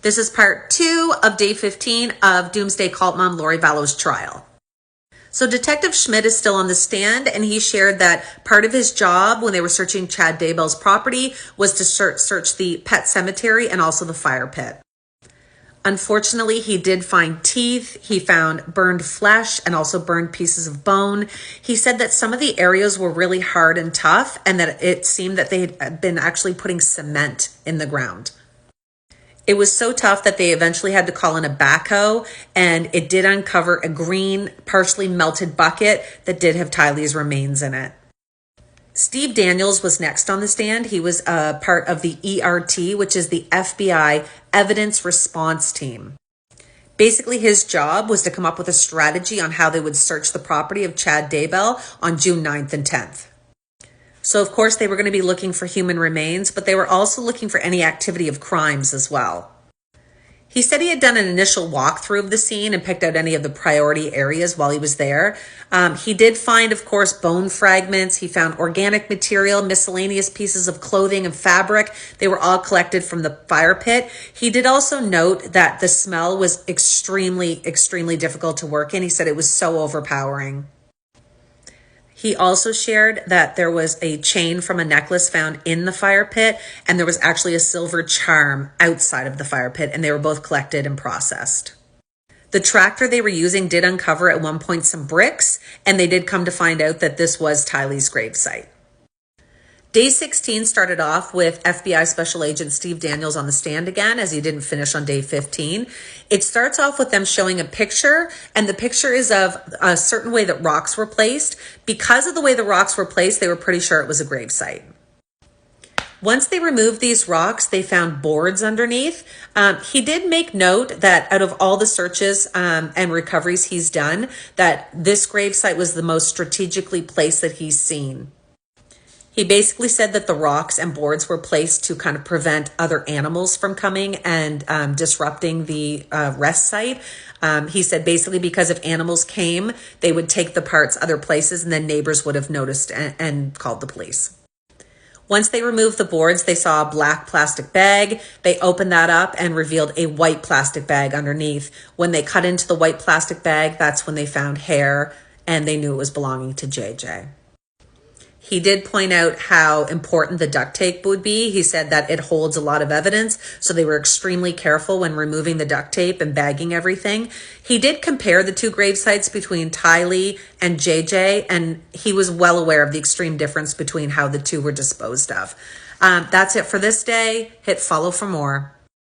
This is part 2 of day 15 of Doomsday cult mom Lori Vallow's trial. So Detective Schmidt is still on the stand, and he shared that part of his job when they were searching Chad Daybell's property was to search the pet cemetery and also the fire pit. Unfortunately, he did find teeth, he found burned flesh and also burned pieces of bone. He said that some of the areas were really hard and tough, and that it seemed that they had been actually putting cement in the ground. It was so tough that they eventually had to call in a backhoe, and it did uncover a green, partially melted bucket that did have Tylee's remains in it. Steve Daniels was next on the stand. He was a part of the ERT, which is the FBI Evidence Response Team. Basically, his job was to come up with a strategy on how they would search the property of Chad Daybell on June 9th and 10th. So, of course, they were going to be looking for human remains, but they were also looking for any activity of crimes as well. He said he had done an initial walkthrough of the scene and picked out any of the priority areas while he was there. He did find, of course, bone fragments. He found organic material, miscellaneous pieces of clothing and fabric. They were all collected from the fire pit. He did also note that the smell was extremely, extremely difficult to work in. He said it was so overpowering. He also shared that there was a chain from a necklace found in the fire pit, and there was actually a silver charm outside of the fire pit, and they were both collected and processed. The tractor they were using did uncover at one point some bricks, and they did come to find out that this was Tylee's gravesite. Day 16 started off with FBI Special Agent Steve Daniels on the stand again, as he didn't finish on day 15. It starts off with them showing a picture, and the picture is of a certain way that rocks were placed. Because of the way the rocks were placed, they were pretty sure it was a gravesite. Once they removed these rocks, they found boards underneath. He did make note that out of all the searches and recoveries he's done, that this gravesite was the most strategically placed that he's seen. He basically said that the rocks and boards were placed to kind of prevent other animals from coming and disrupting the rest site. He said basically because if animals came, they would take the parts other places, and then neighbors would have noticed and called the police. Once they removed the boards, they saw a black plastic bag. They opened that up and revealed a white plastic bag underneath. When they cut into the white plastic bag, that's when they found hair, and they knew it was belonging to JJ. He did point out how important the duct tape would be. He said that it holds a lot of evidence, so they were extremely careful when removing the duct tape and bagging everything. He did compare the two grave sites between Tylee and JJ, and he was well aware of the extreme difference between how the two were disposed of. That's it for this day. Hit follow for more.